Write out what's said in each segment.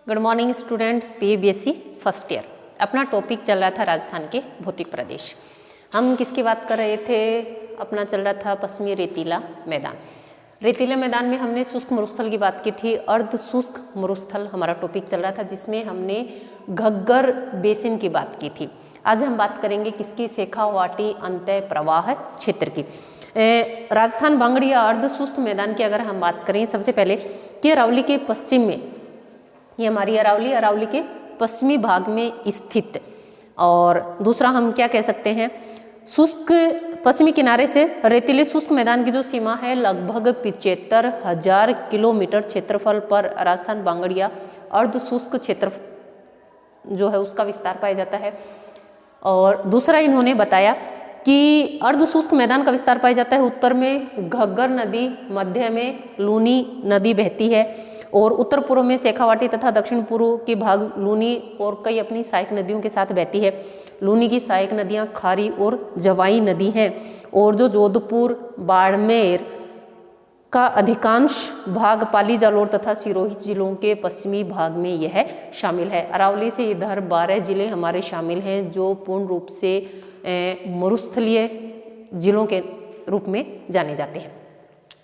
Good morning student, BSc first year. अपना topic चल रहा था राजस्थान के भौतिक प्रदेश। हम किसकी बात कर रहे थे? अपना चल रहा था पश्चिमी रेतीला मैदान। रेतीले मैदान में हमने शुष्क मरुस्थल की बात की थी। अर्ध शुष्क मरुस्थल हमारा टॉपिक चल रहा था, जिसमें हमने घग्गर बेसिन की बात की थी। आज हम बात करेंगे किसकी? शेखावाटी अंतः प्रवाह क्षेत्र की। राजस्थान बांगड़िया अर्ध शुष्क मैदान की अगर हम बात करें, सबसे पहले कि अरावली के पश्चिम में, ये हमारी अरावली के पश्चिमी भाग में स्थित, और दूसरा हम क्या कह सकते हैं, शुष्क पश्चिमी किनारे से रेतीले शुष्क मैदान की जो सीमा है लगभग 75,000 किलोमीटर क्षेत्रफल पर राजस्थान बांगड़िया अर्ध शुष्क क्षेत्र जो है उसका विस्तार पाया जाता है। और दूसरा इन्होंने बताया कि अर्ध शुष्क मैदान का विस्तार पाया जाता है। उत्तर में घग्गर नदी, मध्य में लूनी नदी बहती है, और उत्तर पूर्व में शेखावाटी तथा दक्षिण पूर्व के भाग लूनी और कई अपनी सहायक नदियों के साथ बहती है। लूनी की सहायक नदियां खारी और जवाई नदी हैं, और जो जोधपुर बाड़मेर का अधिकांश भाग पाली, जालौर तथा सिरोही जिलों के पश्चिमी भाग में यह शामिल है। अरावली से इधर 12 जिले हमारे शामिल हैं, जो पूर्ण रूप से मरुस्थलीय जिलों के रूप में जाने जाते हैं।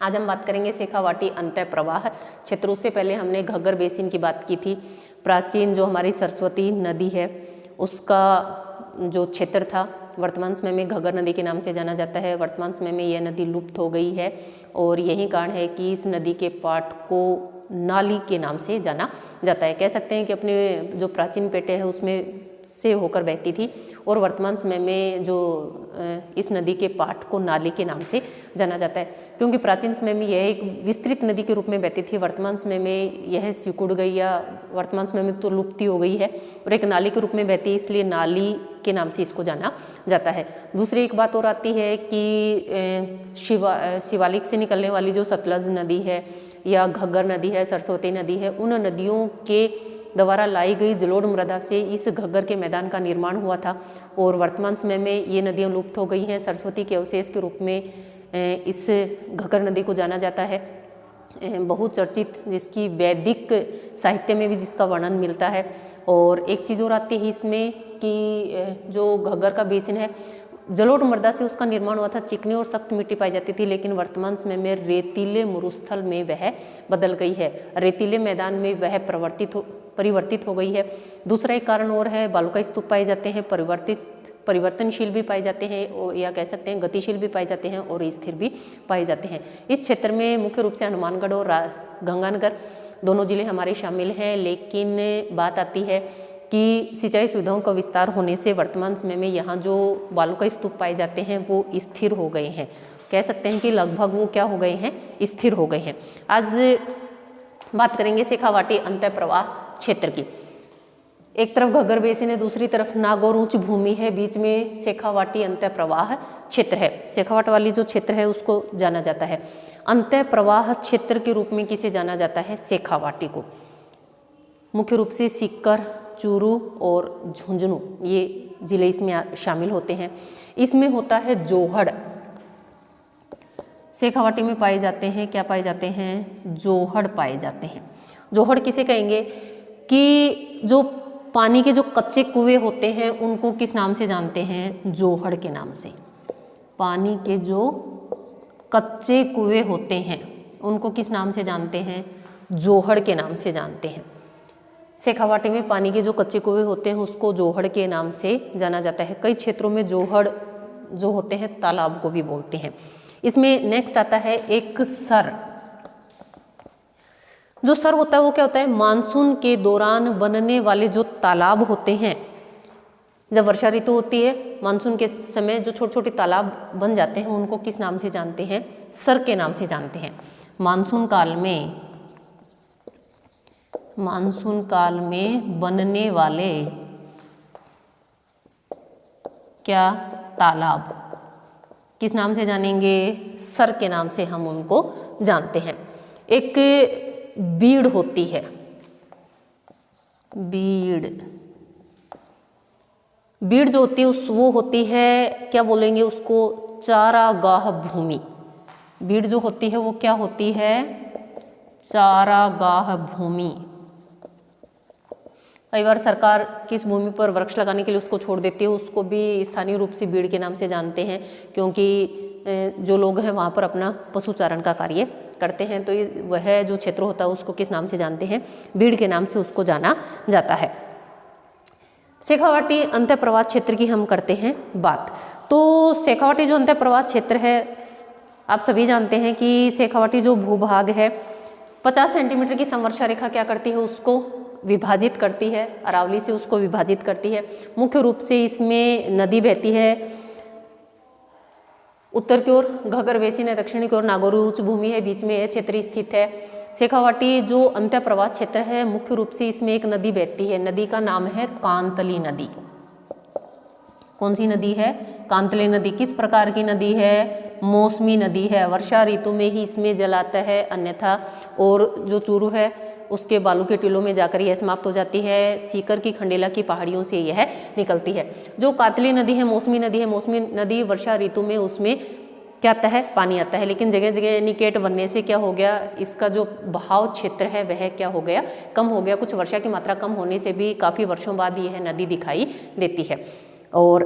आज हम बात करेंगे शेखावाटी अंतः प्रवाह क्षेत्र। उससे पहले हमने घग्गर बेसिन की बात की थी। प्राचीन जो हमारी सरस्वती नदी है उसका जो क्षेत्र था वर्तमान समय में घग्गर नदी के नाम से जाना जाता है। वर्तमान समय में यह नदी लुप्त हो गई है, और यही कारण है कि इस नदी के पाट को नाली के नाम से जाना जाता है। कह सकते हैं कि अपने जो प्राचीन पेटे है उसमें से होकर बहती थी, और वर्तमान समय में जो इस नदी के पाट को नाली के नाम से जाना जाता है, क्योंकि प्राचीन समय में यह एक विस्तृत नदी के रूप में बहती थी। वर्तमान समय में यह सिकुड़ गई, या वर्तमान समय में तो लुप्ती हो गई है, और एक नाली के रूप में बहती है, इसलिए नाली के नाम से इसको जाना जाता है। दूसरी एक बात और आती है कि शिवालिक से निकलने वाली जो सतलज नदी है या घग्गर नदी है, सरस्वती नदी है, उन नदियों के द्वारा लाई गई जलोढ़ मृदा से इस घग्गर के मैदान का निर्माण हुआ था, और वर्तमान समय में ये नदियाँ लुप्त हो गई हैं। सरस्वती के अवशेष के रूप में इस घग्गर नदी को जाना जाता है, बहुचर्चित, जिसकी वैदिक साहित्य में भी जिसका वर्णन मिलता है। और एक चीज़ और आती है इसमें कि जो घग्गर का बेसिन है, जलोढ़ मृदा से उसका निर्माण हुआ था। चिकनी और सख्त मिट्टी पाई जाती थी, लेकिन वर्तमान समय में रेतीले मरुस्थल में वह बदल गई है। रेतीले मैदान में वह परिवर्तित हो गई है। दूसरा एक कारण और है, बालुका स्तूप पाए जाते हैं, परिवर्तनशील भी पाए जाते हैं, या कह सकते हैं गतिशील भी पाए जाते हैं, और स्थिर भी पाए जाते हैं। इस क्षेत्र में मुख्य रूप से हनुमानगढ़ और गंगानगर दोनों जिले हमारे शामिल हैं। लेकिन बात आती है कि सिंचाई सुविधाओं का विस्तार होने से वर्तमान समय में यहाँ जो बालुका स्तूप पाए जाते हैं वो स्थिर हो गए हैं। कह सकते हैं कि लगभग वो क्या हो गए हैं? स्थिर हो गए हैं। आज बात करेंगे शेखावाटी अंतः प्रवाह क्षेत्र की। एक तरफ घग्गर बेसिन है, दूसरी तरफ नागौर उच्च भूमि है, बीच में शेखावाटी अंतः प्रवाह क्षेत्र है। शेखावाट वाली जो क्षेत्र है उसको जाना जाता है अंतः प्रवाह क्षेत्र के रूप में। किसे जाना जाता है? शेखावाटी को। मुख्य रूप से सीकर, चूरू और झुंझुनू ये जिले इसमें शामिल होते हैं। इसमें होता है जोहड़। शेखावाटी में पाए जाते हैं, क्या पाए जाते हैं? जोहड़ पाए जाते हैं। जोहड़ किसे कहेंगे? कि जो पानी के जो कच्चे कुएं होते हैं उनको किस नाम से जानते हैं? जोहड़ के नाम से। पानी के जो कच्चे कुएं होते हैं उनको किस नाम से जानते हैं? जोहड़ के नाम से जानते हैं। शेखावाटी में पानी के जो कच्चे कुएं होते हैं उसको जोहड़ के नाम से जाना जाता है। कई क्षेत्रों में जोहड़ जो होते हैं तालाब को भी बोलते हैं। इसमें नेक्स्ट आता है एक सर। जो सर होता है वो क्या होता है? मानसून के दौरान बनने वाले जो तालाब होते हैं, जब वर्षा ऋतु होती है, मानसून के समय जो छोटे छोटे तालाब बन जाते हैं उनको किस नाम से जानते हैं? सर के नाम से जानते हैं। मानसून काल में बनने वाले क्या? तालाब किस नाम से जानेंगे? सर के नाम से हम उनको जानते हैं। एक बीड़ होती है, बीड़ जो होती है वो होती है, क्या बोलेंगे उसको? चारागाह भूमि। बीड़ जो होती है वो क्या होती है? चारागाह भूमि। कई बार सरकार किस भूमि पर वृक्ष लगाने के लिए उसको छोड़ देती है, उसको भी स्थानीय रूप से बीड़ के नाम से जानते हैं, क्योंकि जो लोग हैं वहाँ पर अपना पशुचारण का कार्य करते हैं। तो वह जो क्षेत्र होता है उसको किस नाम से जानते हैं, बीड़ के नाम से उसको जाना जाता है। शेखावाटी अंतः प्रवाह क्षेत्र की हम करते हैं बात। तो शेखावाटी जो अंतः प्रवाह क्षेत्र है, आप सभी जानते हैं कि शेखावाटी जो भूभाग है 50 सेंटीमीटर की समवर्षा रेखा क्या करती है, उसको विभाजित करती है, अरावली से उसको विभाजित करती है। मुख्य रूप से इसमें नदी बहती है, उत्तर की ओर घग्गर बेसिन है, दक्षिणी की ओर नागौर उच्च भूमि है, बीच में यह क्षेत्र स्थित है। शेखावाटी जो अंतः प्रवाह क्षेत्र है, मुख्य रूप से इसमें एक नदी बहती है, नदी का नाम है कांतली नदी। कौन सी नदी है, कांतली नदी। किस प्रकार की नदी है, मौसमी नदी है, वर्षा ऋतु में ही इसमें जल आता है, अन्यथा और जो चूरू है उसके बालू के टीलों में जाकर यह समाप्त हो जाती है। सीकर की खंडेला की पहाड़ियों से यह निकलती है। जो कातली नदी है मौसमी नदी है, मौसमी नदी वर्षा ऋतु में उसमें क्या आता है, पानी आता है, लेकिन जगह जगह निकेट बनने से क्या हो गया, इसका जो बहाव क्षेत्र है वह क्या हो गया, कम हो गया। कुछ वर्षा की मात्रा कम होने से भी काफ़ी वर्षों बाद यह नदी दिखाई देती है। और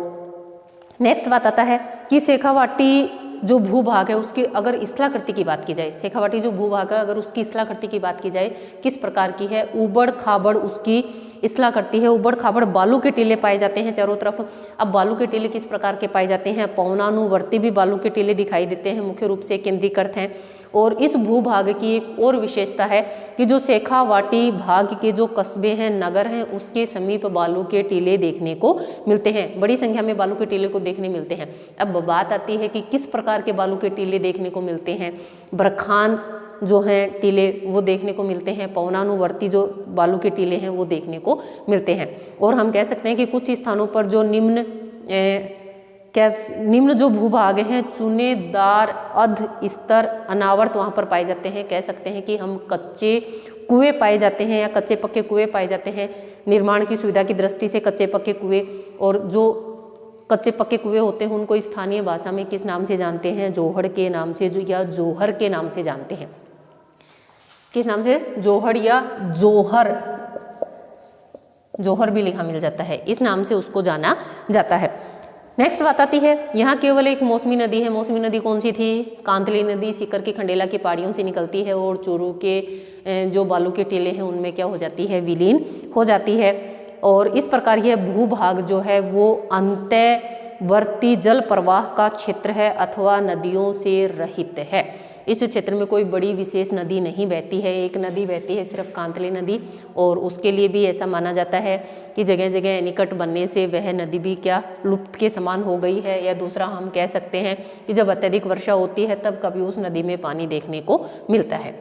नेक्स्ट बात आता है कि शेखावाटी जो भूभाग है उसकी अगर स्थलाकृति की बात की जाए, शेखावाटी जो भूभाग है अगर उसकी स्थलाकृति की बात की जाए किस प्रकार की है, उबड़ खाबड़ उसकी स्थलाकृति है। उबड़ खाबड़ बालू के टीले पाए जाते हैं चारों तरफ। अब बालू के टीले किस प्रकार के पाए जाते हैं, पवनानुवर्ती भी बालू के टीले दिखाई देते हैं, मुख्य रूप से केंद्रीकृत हैं। और इस भूभाग की एक और विशेषता है कि जो शेखावाटी भाग के जो कस्बे हैं, नगर हैं, उसके समीप बालू के टीले देखने को मिलते हैं, बड़ी संख्या में बालू के टीले को देखने मिलते हैं। अब बात आती है कि किस प्रकार के बालू के टीले देखने को मिलते हैं। बरखान जो हैं टीले वो देखने को मिलते हैं, पवनानुवर्ती जो बालू के टीले हैं वो देखने को मिलते हैं। और हम कह सकते हैं कि कुछ स्थानों पर जो निम्न जो भूभाग हैं, चूनेदार अध स्तर अनावर्त वहाँ पर पाए जाते हैं। कह सकते हैं कि हम कच्चे कुएं पाए जाते हैं या कच्चे पक्के कुएं पाए जाते हैं। निर्माण की सुविधा की दृष्टि से कच्चे पक्के कुएं, और जो कच्चे पक्के कुएं होते हैं उनको स्थानीय भाषा में किस नाम से जानते हैं, जोहड़ के नाम से या जोहर के नाम से जानते हैं। किस नाम से, जोहड़ या जोहर, जोहर भी लिखा मिल जाता है, इस नाम से उसको जाना जाता है। नेक्स्ट बात आती है, यहाँ केवल एक मौसमी नदी है। मौसमी नदी कौन सी थी, कांतली नदी सीकर की खंडेला की पहाड़ियों से निकलती है और चूरू के जो बालू के टीले हैं उनमें क्या हो जाती है, विलीन हो जाती है। और इस प्रकार यह भूभाग जो है वो अंतःवर्ती जल प्रवाह का क्षेत्र है अथवा नदियों से रहित है। इस क्षेत्र में कोई बड़ी विशेष नदी नहीं बहती है, एक नदी बहती है सिर्फ कांतली नदी, और उसके लिए भी ऐसा माना जाता है कि जगह जगह निकट बनने से वह नदी भी क्या लुप्त के समान हो गई है। या दूसरा हम कह सकते हैं कि जब अत्यधिक वर्षा होती है तब कभी उस नदी में पानी देखने को मिलता है।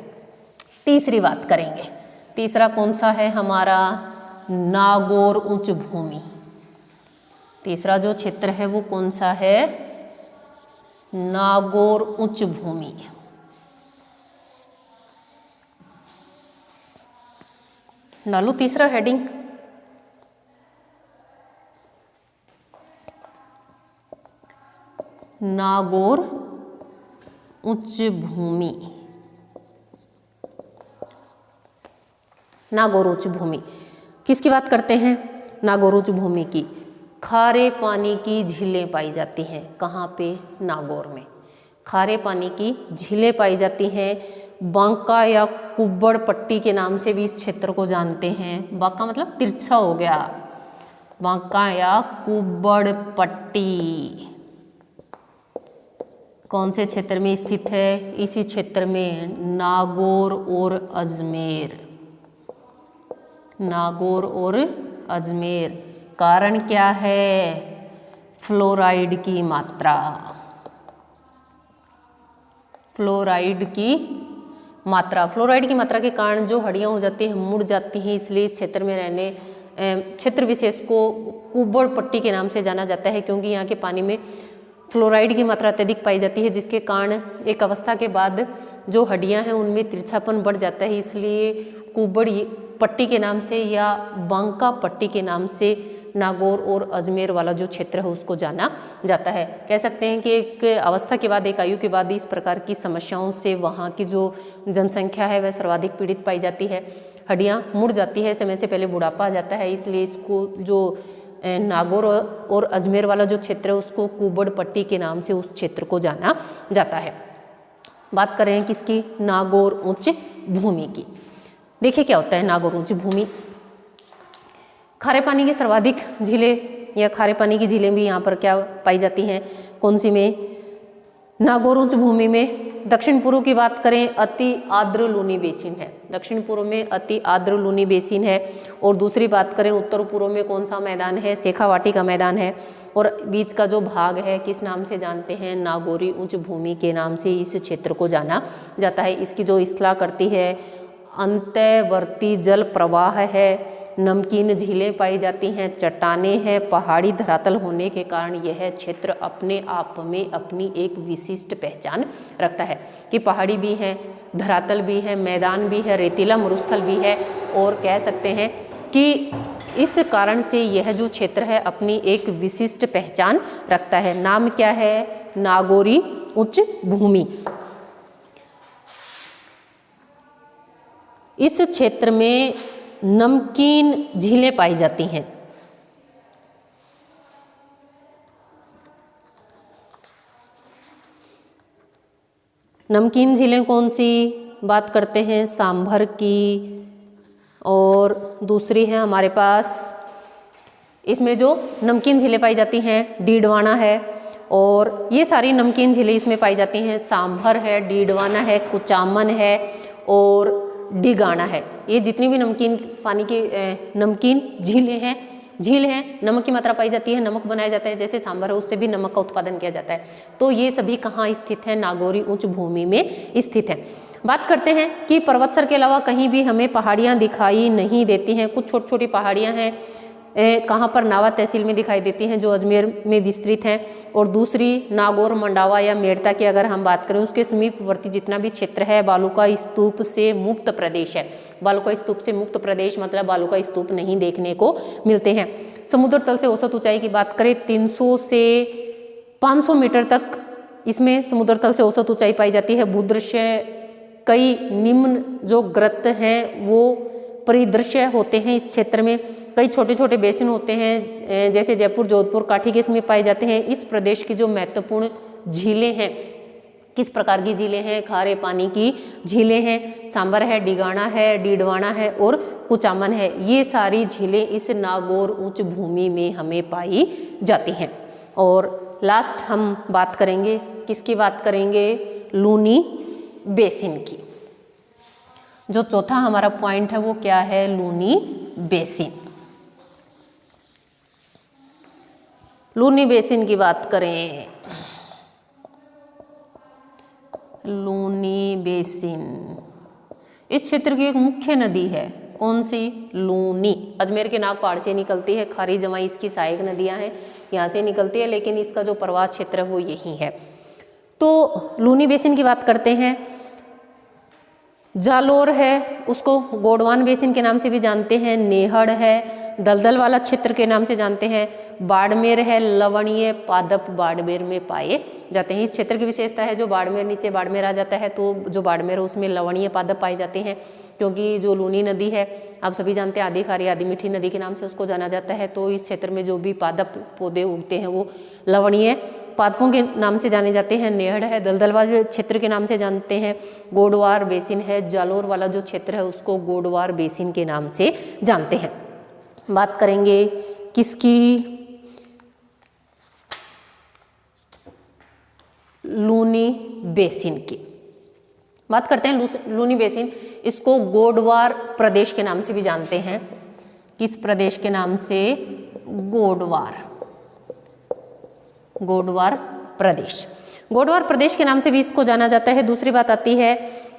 तीसरी बात करेंगे, तीसरा कौन सा है हमारा, नागौर उच्च भूमि। तीसरा जो क्षेत्र है वो कौन सा है, नागौर उच्च भूमि। डालो तीसरा हेडिंग, नागौर उच्च भूमि। नागौर उच्च भूमि किसकी बात करते हैं, नागौर उच्च भूमि की। खारे पानी की झीलें पाई जाती हैं, कहाँ पे, नागौर में खारे पानी की झीलें पाई जाती हैं। बांका या कुब्बड़ पट्टी के नाम से भी इस क्षेत्र को जानते हैं। बांका मतलब तिरछा हो गया, बांका या कुब्बड़ पट्टी कौन से क्षेत्र में स्थित है, इसी क्षेत्र में नागौर और अजमेर, नागौर और अजमेर। कारण क्या है, फ्लोराइड की मात्रा, फ्लोराइड की मात्रा। फ्लोराइड की मात्रा के कारण जो हड्डियां हो जाती हैं, मुड़ जाती हैं, इसलिए इस क्षेत्र में रहने क्षेत्र विशेष को कुब्बड़ पट्टी के नाम से जाना जाता है, क्योंकि यहाँ के पानी में फ्लोराइड की मात्रा अत्यधिक पाई जाती है, जिसके कारण एक अवस्था के बाद जो हड्डियां हैं उनमें तिरछापन बढ़ जाता है। इसलिए कुब्बड़ पट्टी के नाम से या बांका पट्टी के नाम से नागौर और अजमेर वाला जो क्षेत्र है उसको जाना जाता है। कह सकते हैं कि एक अवस्था के बाद, एक आयु के बाद इस प्रकार की समस्याओं से वहाँ की जो जनसंख्या है वह सर्वाधिक पीड़ित पाई जाती है। हड्डियाँ मुड़ जाती है, समय से पहले बुढ़ापा आ जाता है, इसलिए इसको जो नागौर और अजमेर वाला जो क्षेत्र है उसको कुबड़ पट्टी के नाम से उस क्षेत्र को जाना जाता है। बात कर रहे हैं किसकी, नागौर उच्च भूमि की। देखिए क्या होता है नागौर उच्च भूमि। खारे पानी की सर्वाधिक झीलें या खारे पानी की झीलें भी यहाँ पर क्या पाई जाती हैं, कौन सी में, नागौर उच्च भूमि में। दक्षिण पूर्व की बात करें अति आर्द्र लूनी बेसिन है, दक्षिण पूर्व में अति आर्द्र लूनी बेसिन है। और दूसरी बात करें उत्तर पूर्व में कौन सा मैदान है, शेखावाटी का मैदान है। और बीच का जो भाग है किस नाम से जानते हैं, नागौरी उच्च भूमि के नाम से इस क्षेत्र को जाना जाता है। इसकी जो स्थला करती है अंतर्वर्ती जल प्रवाह है, नमकीन झीलें पाई जाती हैं, चट्टानें हैं, पहाड़ी धरातल होने के कारण यह क्षेत्र अपने आप में अपनी एक विशिष्ट पहचान रखता है कि पहाड़ी भी है, धरातल भी है, मैदान भी है, रेतीला मरुस्थल भी है। और कह सकते हैं कि इस कारण से यह जो क्षेत्र है अपनी एक विशिष्ट पहचान रखता है। नाम क्या है, नागौरी उच्च भूमि। इस क्षेत्र में नमकीन झीलें पाई जाती हैं। नमकीन झीलें कौन सी, बात करते हैं सांभर की, और दूसरी है हमारे पास इसमें जो नमकीन झीलें पाई जाती हैं डीडवाना है। और ये सारी नमकीन झीलें इसमें पाई जाती हैं, सांभर है, डीडवाना है, कुचामन है और डिगाना है। ये जितनी भी नमकीन पानी की नमकीन झीलें हैं, झील हैं, नमक की मात्रा पाई जाती है, नमक बनाया जाता है, जैसे सांभर है उससे भी नमक का उत्पादन किया जाता है। तो ये सभी कहाँ स्थित है, नागौरी उच्च भूमि में स्थित है। बात करते हैं कि पर्वतसर के अलावा कहीं भी हमें पहाड़ियाँ दिखाई नहीं देती हैं। कुछ छोटी छोटी पहाड़ियाँ हैं कहाँ पर, नावा तहसील में दिखाई देती हैं जो अजमेर में विस्तृत हैं। और दूसरी नागौर, मंडावा या मेड़ता की अगर हम बात करें उसके समीपवर्ती जितना भी क्षेत्र है बालुका स्तूप से मुक्त प्रदेश है। बालुका स्तूप से मुक्त प्रदेश मतलब बालुका स्तूप नहीं देखने को मिलते हैं। समुद्र तल से औसत ऊंचाई की बात करें 300 से 500 मीटर तक इसमें समुद्र तल से औसत ऊंचाई पाई जाती है। भूदृश्य कई निम्न जो ग्रत हैं वो परिदृश्य होते हैं इस क्षेत्र में। कई छोटे छोटे बेसिन होते हैं जैसे जयपुर, जोधपुर, काठी के इसमें पाए जाते हैं। इस प्रदेश की जो महत्वपूर्ण झीलें हैं, किस प्रकार की झीलें हैं, खारे पानी की झीलें हैं, सांबर है, डिगाना है, डीडवाना है और कुचामन है। ये सारी झीलें इस नागौर उच्च भूमि में हमें पाई जाती हैं। और लास्ट हम बात करेंगे, किसकी बात करेंगे, लूनी बेसिन की। जो चौथा हमारा पॉइंट है वो क्या है, लूनी बेसिन। लूनी बेसिन की बात करें, लूनी बेसिन इस क्षेत्र की एक मुख्य नदी है। कौन सी, लूनी। अजमेर के नाग पहाड़ से निकलती है, खारी जमाई इसकी सहायक नदियां हैं, यहाँ से निकलती है, लेकिन इसका जो प्रवाह क्षेत्र है वो यही है। तो लूनी बेसिन की बात करते हैं। जालोर है उसको गोडवान बेसिन के नाम से भी जानते हैं, नेहड़ है दलदल वाला क्षेत्र के नाम से जानते हैं, बाड़मेर है लवणीय पादप बाड़मेर में पाए जाते हैं। इस क्षेत्र की विशेषता है जो बाड़मेर, नीचे बाड़मेर आ जाता है तो जो बाड़मेर है उसमें लवणीय पादप पाए जाते हैं, क्योंकि जो लूनी नदी है आप सभी जानते हैं आधी खारी आधी मीठी नदी के नाम से उसको जाना जाता है। तो इस क्षेत्र में जो भी पादप पौधे उगते हैं वो लवणीय पादपों के नाम से जाने जाते हैं। नेहड़ है दलदल वाले क्षेत्र के नाम से जानते हैं। गोडवार बेसिन है, जालोर वाला जो क्षेत्र है उसको गोडवार बेसिन के नाम से जानते हैं। बात करेंगे किसकी, लूनी बेसिन की बात करते हैं। लूनी बेसिन इसको गोडवार प्रदेश के नाम से भी जानते हैं। किस प्रदेश के नाम से, गोडवार, गोडवार प्रदेश। गोडवार प्रदेश के नाम से भी इसको जाना जाता है। दूसरी बात आती है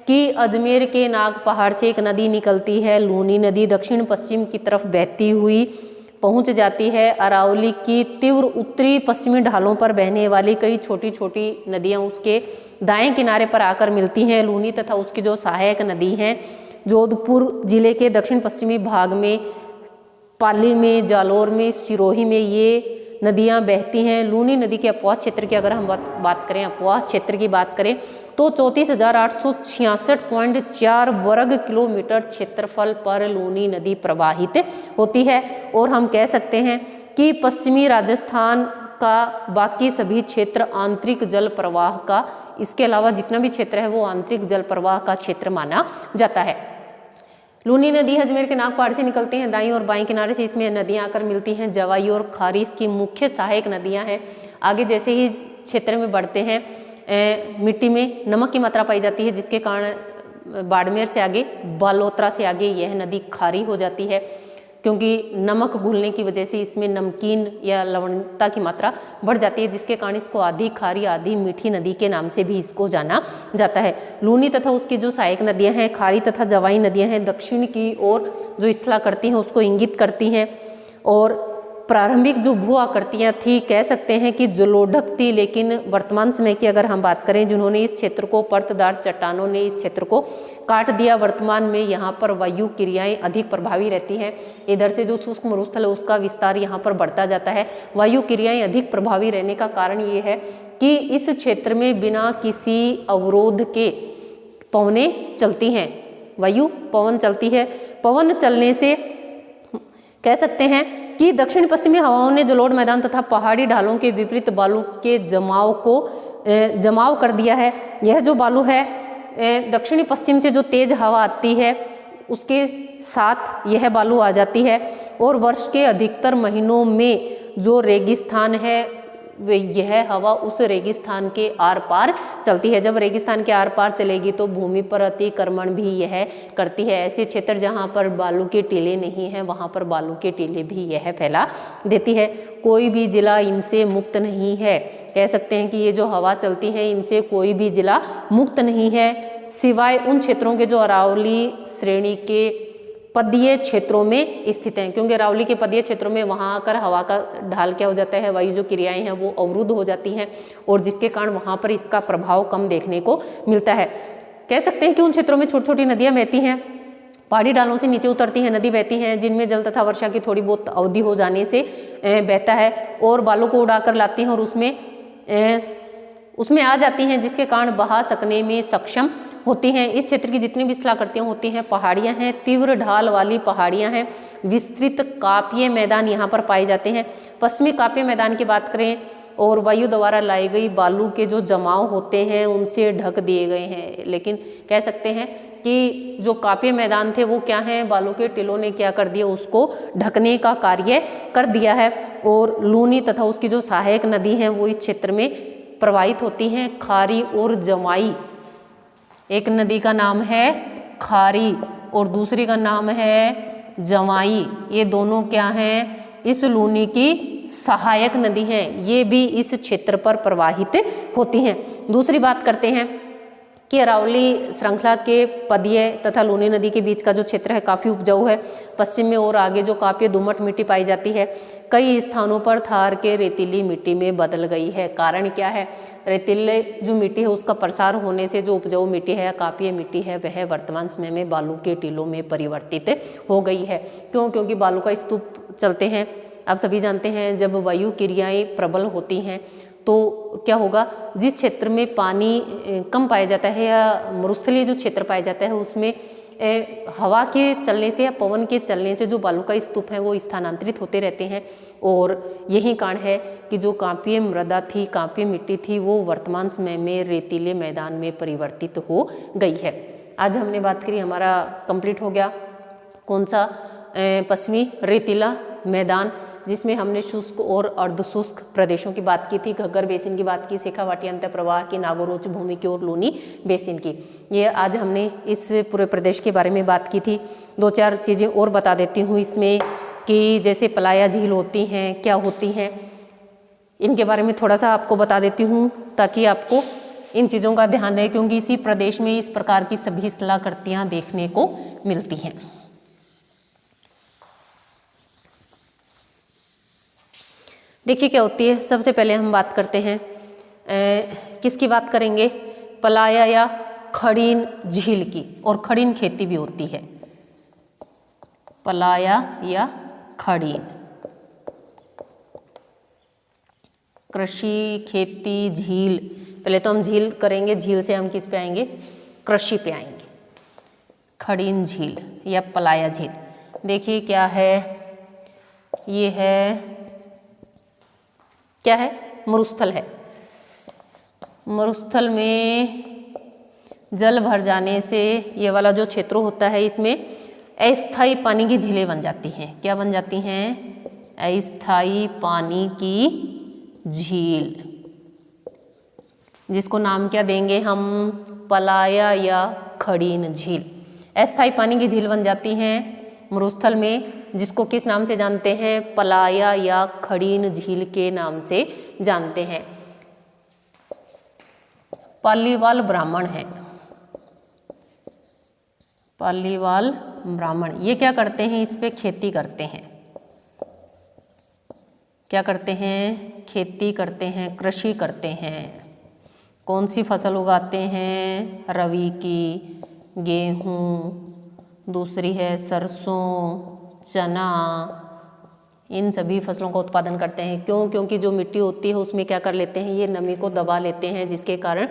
कि अजमेर के नाग पहाड़ से एक नदी निकलती है, लूनी नदी दक्षिण पश्चिम की तरफ बहती हुई पहुंच जाती है। अरावली की तीव्र उत्तरी पश्चिमी ढालों पर बहने वाली कई छोटी छोटी नदियां उसके दाएं किनारे पर आकर मिलती हैं। लूनी तथा उसकी जो सहायक नदी हैं जोधपुर जिले के दक्षिण पश्चिमी भाग में, पाली में, जालोर में, सिरोही में ये नदियां बहती हैं। लूनी नदी के अपवाह क्षेत्र की अगर हम बात करें, अपवाह क्षेत्र की बात करें तो 34,866.4 वर्ग किलोमीटर क्षेत्रफल पर लूनी नदी प्रवाहित होती है। और हम कह सकते हैं कि पश्चिमी राजस्थान का बाकी सभी क्षेत्र आंतरिक जल प्रवाह का, इसके अलावा जितना भी क्षेत्र है वो आंतरिक जल प्रवाह का क्षेत्र माना जाता है। लूनी नदी अजमेर के नाग पहाड़ से निकलती हैं, दाईं और बाईं किनारे से इसमें नदियां आकर मिलती हैं। जवाई और खारी इसकी मुख्य सहायक नदियां हैं। आगे जैसे ही क्षेत्र में बढ़ते हैं मिट्टी में नमक की मात्रा पाई जाती है, जिसके कारण बाड़मेर से आगे, बालोतरा से आगे यह नदी खारी हो जाती है, क्योंकि नमक घुलने की वजह से इसमें नमकीन या लवणता की मात्रा बढ़ जाती है, जिसके कारण इसको आधी खारी आधी मीठी नदी के नाम से भी इसको जाना जाता है। लूनी तथा उसकी जो सहायक नदियां हैं, खारी तथा जवाई नदियां हैं, दक्षिण की ओर जो स्थला करती हैं उसको इंगित करती हैं। और प्रारंभिक जो भू आकृतियाँ थी, कह सकते हैं कि जलोढ़क थी, लेकिन वर्तमान समय की अगर हम बात करें, जिन्होंने इस क्षेत्र को, परतदार चट्टानों ने इस क्षेत्र को काट दिया। वर्तमान में यहाँ पर वायु क्रियाएं अधिक प्रभावी रहती हैं। इधर से जो शुष्क मरुस्थल है उसका विस्तार यहाँ पर बढ़ता जाता है। वायु क्रियाएं अधिक प्रभावी रहने का कारण ये है कि इस क्षेत्र में बिना किसी अवरोध के पवनें चलती हैं, वायु पवन चलती है। पवन चलने से कह सकते हैं कि दक्षिण पश्चिमी हवाओं ने जलोढ़ मैदान तथा पहाड़ी ढालों के विपरीत बालू के जमाव कर दिया है। यह जो बालू है, दक्षिणी पश्चिम से जो तेज हवा आती है उसके साथ यह बालू आ जाती है। और वर्ष के अधिकतर महीनों में जो रेगिस्तान है, यह हवा उस रेगिस्तान के आर पार चलती है। जब रेगिस्तान के आर पार चलेगी तो भूमि पर अतिक्रमण भी यह करती है। ऐसे क्षेत्र जहाँ पर बालू के टीले नहीं हैं, वहाँ पर बालू के टीले भी यह फैला देती है। कोई भी जिला इनसे मुक्त नहीं है। कह सकते हैं कि ये जो हवा चलती है इनसे कोई भी जिला मुक्त नहीं है, सिवाय उन क्षेत्रों के जो अरावली श्रेणी के पदीय क्षेत्रों में स्थित हैं। क्योंकि अरावली के पदीय क्षेत्रों में वहाँ आकर हवा का ढाल क्या हो जाता है, वायु जो क्रियाएं हैं वो अवरुद्ध हो जाती हैं, और जिसके कारण वहाँ पर इसका प्रभाव कम देखने को मिलता है। कह सकते हैं कि उन क्षेत्रों में छोटी छोटी नदियाँ बहती हैं, पहाड़ी ढालों से नीचे उतरती हैं नदी बहती हैं, जिनमें जल तथा वर्षा की थोड़ी बहुत अवधि हो जाने से बहता है और बालों को उड़ाकर लाती हैं और उसमें आ जाती हैं, जिसके कारण बहा सकने में सक्षम होती हैं। इस क्षेत्र की जितनी भी स्थलाकृतियाँ होती हैं, पहाड़ियाँ हैं, तीव्र ढाल वाली पहाड़ियाँ हैं, विस्तृत काप्य मैदान यहाँ पर पाए जाते हैं। पश्चिमी काप्य मैदान की बात करें और वायु द्वारा लाई गई बालू के जो जमाव होते हैं उनसे ढक दिए गए हैं। लेकिन कह सकते हैं कि जो काप्य मैदान थे वो क्या हैं, बालू के टीलों ने क्या कर दिया, उसको ढकने का कार्य कर दिया है। और लूनी तथा उसकी जो सहायक नदी हैं वो इस क्षेत्र में प्रवाहित होती हैं। खारी और जवाई, एक नदी का नाम है खारी और दूसरी का नाम है जवाई, ये दोनों क्या हैं, इस लूनी की सहायक नदी हैं। ये भी इस क्षेत्र पर प्रवाहित होती हैं। दूसरी बात करते हैं कि अरावली श्रृंखला के पदीय तथा लूनी नदी के बीच का जो क्षेत्र है काफ़ी उपजाऊ है। पश्चिम में और आगे जो काप्य दोमट मिट्टी पाई जाती है, कई स्थानों पर थार के रेतीली मिट्टी में बदल गई है। कारण क्या है, रेतीले जो मिट्टी है उसका प्रसार होने से जो उपजाऊ मिट्टी है, काप्य मिट्टी है, वह वर्तमान समय में बालू के टीलों में परिवर्तित हो गई है। क्यों? क्योंकि बालू का स्तूप चलते हैं। आप सभी जानते हैं जब वायु क्रियाएं प्रबल होती हैं तो क्या होगा, जिस क्षेत्र में पानी कम पाया जाता है या मरुस्थलीय जो क्षेत्र पाया जाता है उसमें हवा के चलने से या पवन के चलने से जो बालू का स्तूप है वो स्थानांतरित होते रहते हैं। और यही कारण है कि जो कांपीय मृदा थी, कांपीय मिट्टी थी, वो वर्तमान समय में रेतीले मैदान में परिवर्तित हो गई है। आज हमने बात करी, हमारा कंप्लीट हो गया कौन सा, पश्चिमी रेतीला मैदान, जिसमें हमने शुष्क और अर्धशुष्क प्रदेशों की बात की थी, घग्गर बेसिन की बात की, शेखावाटी अंतर प्रवाह की, नागोरोच भूमि की और लूनी बेसिन की। ये आज हमने इस पूरे प्रदेश के बारे में बात की थी। दो चार चीज़ें और बता देती हूँ इसमें कि जैसे पलाया झील होती हैं, क्या होती हैं, इनके बारे में थोड़ा सा आपको बता देती हूँ ताकि आपको इन चीज़ों का ध्यान रहे, क्योंकि इसी प्रदेश में इस प्रकार की सभी स्थलाकृतियाँ देखने को मिलती हैं। देखिए क्या होती है, सबसे पहले हम बात करते हैं किसकी बात करेंगे, पलाया या खड़ीन झील की, और खड़ीन खेती भी होती है, पलाया या खड़ीन। कृषि, खेती, झील। पहले तो हम झील करेंगे, झील से हम किस पे आएंगे, कृषि पे आएंगे। खड़ीन झील या पलाया झील, देखिए क्या है, ये है, क्या है, मरुस्थल है। मरुस्थल में जल भर जाने से ये वाला जो क्षेत्र होता है इसमें अस्थायी पानी की झीलें बन जाती हैं। क्या बन जाती हैं, अस्थायी पानी की झील, जिसको नाम क्या देंगे हम, पलाया या खड़ीन झील। अस्थायी पानी की झील बन जाती हैं मरुस्थल में, जिसको किस नाम से जानते हैं, पलाया या खड़ीन झील के नाम से जानते हैं। पालीवाल ब्राह्मण है, पालीवाल ब्राह्मण, ये क्या करते हैं, इस पे खेती करते हैं। क्या करते हैं, खेती करते हैं, कृषि करते हैं। कौन सी फसल उगाते हैं, रबी की, गेहूँ, दूसरी है सरसों, चना, इन सभी फसलों का उत्पादन करते हैं। क्यों, क्योंकि जो मिट्टी होती है उसमें क्या कर लेते हैं, ये नमी को दबा लेते हैं, जिसके कारण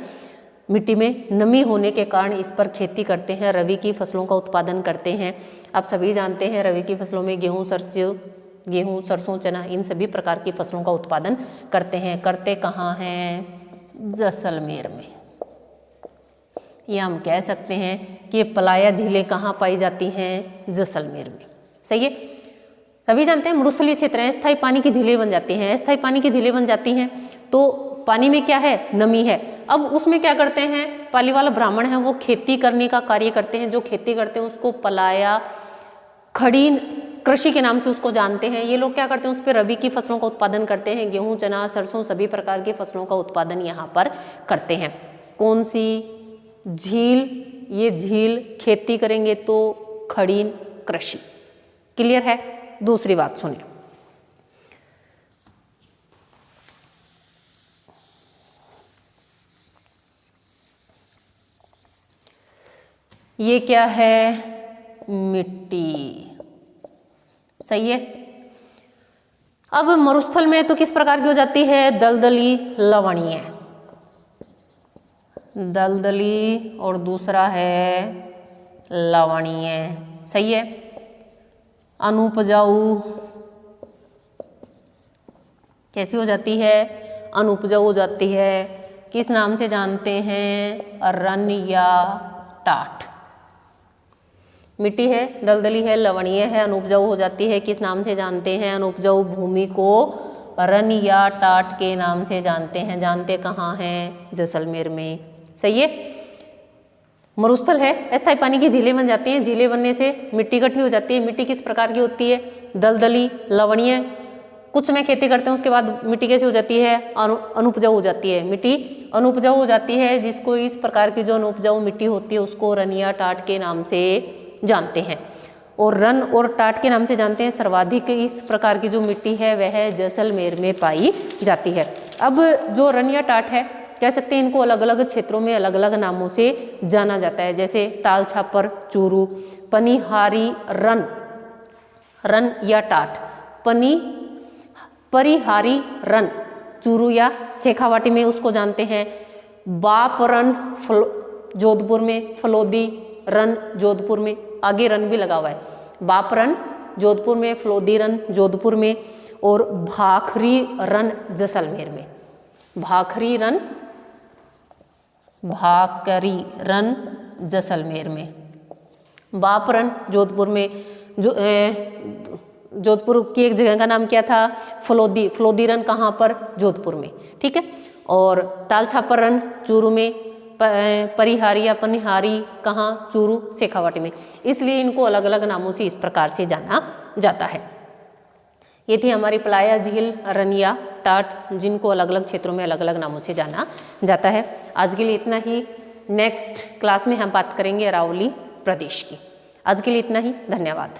मिट्टी में नमी होने के कारण इस पर खेती करते हैं, रबी की फसलों का उत्पादन करते हैं। आप सभी जानते हैं रबी की फसलों में गेहूँ, सरसों, चना, इन सभी प्रकार की फसलों का उत्पादन करते हैं। करते कहाँ हैं, जैसलमेर में। या हम कह सकते हैं कि पलाया झीलें कहाँ पाई जाती हैं, जैसलमेर में। सही है, सभी जानते हैं मरुस्थलीय क्षेत्र है, स्थायी पानी की झीलें बन जाती हैं। स्थायी पानी की झीलें बन जाती हैं तो पानी में क्या है, नमी है। अब उसमें क्या करते हैं, पालीवाल ब्राह्मण हैं, वो खेती करने का कार्य करते हैं। जो खेती करते हैं उसको पलाया खड़ीन कृषि के नाम से उसको जानते हैं। ये लोग क्या करते हैं, उस पर रबी की फसलों का उत्पादन करते हैं, गेहूँ, चना, सरसों, सभी प्रकार की फसलों का उत्पादन यहाँ पर करते हैं। कौन सी झील, ये झील खेती करेंगे तो खड़ीन कृषि। क्लियर है। दूसरी बात सुनिए, ये क्या है, मिट्टी। सही है। अब मरुस्थल में तो किस प्रकार की हो जाती है, दलदली, लवणीय। दलदली और दूसरा है लवणीय। सही है। अनुपजाऊ कैसी हो जाती है, अनुपजाऊ हो जाती है। किस नाम से जानते हैं, रन या टाट। मिट्टी है, दलदली है, लवणीय है, अनुपजाऊ हो जाती है। किस नाम से जानते हैं, अनुपजाऊ भूमि को रन या टाट के नाम से जानते हैं। जानते कहाँ हैं, जैसलमेर में। सही है। मरुस्थल है, अस्थायी पानी की झीलें बन जाती हैं। झीलें बनने से मिट्टी इकट्ठी हो जाती है। मिट्टी किस प्रकार की होती है, दलदली, लवणीय। कुछ समय खेती करते हैं, उसके बाद मिट्टी कैसी हो जाती है, अनुपजाऊ हो जाती है। मिट्टी अनुपजाऊ हो जाती है, जिसको इस प्रकार की जो अनुपजाऊ मिट्टी होती है उसको रन या टाट के नाम से जानते हैं। और रन और टाट के नाम से जानते हैं। सर्वाधिक इस प्रकार की जो मिट्टी है वह जैसलमेर में पाई जाती है। अब जो रन या टाट है, कह सकते हैं इनको अलग अलग क्षेत्रों में अलग अलग नामों से जाना जाता है। जैसे ताल छापर, चूरू, पनिहारी रन, रन या टाट, परिहारी रन चूरू या शेखावाटी में उसको जानते हैं। बाप रन जोधपुर में, फलोदी रन जोधपुर में, आगे रन भी लगा हुआ है। बाप रन जोधपुर में, फलोदी रन जोधपुर में, और भाखरी रन जैसलमेर में। भाखरी रन जैसलमेर में। बाप रन जोधपुर में, जोधपुर की एक जगह का नाम क्या था, फलोदी रन कहाँ पर, जोधपुर में। ठीक है। और तालछापर रन चूरू में, परिहारी या पनिहारी कहाँ, चूरू शेखावाटी में। इसलिए इनको अलग अलग नामों से इस प्रकार से जाना जाता है। ये थी हमारी पलाया झील, रन या टाट, जिनको अलग अलग क्षेत्रों में अलग अलग नामों से जाना जाता है। आज के लिए इतना ही। नेक्स्ट क्लास में हम बात करेंगे अरावली प्रदेश की। आज के लिए इतना ही। धन्यवाद।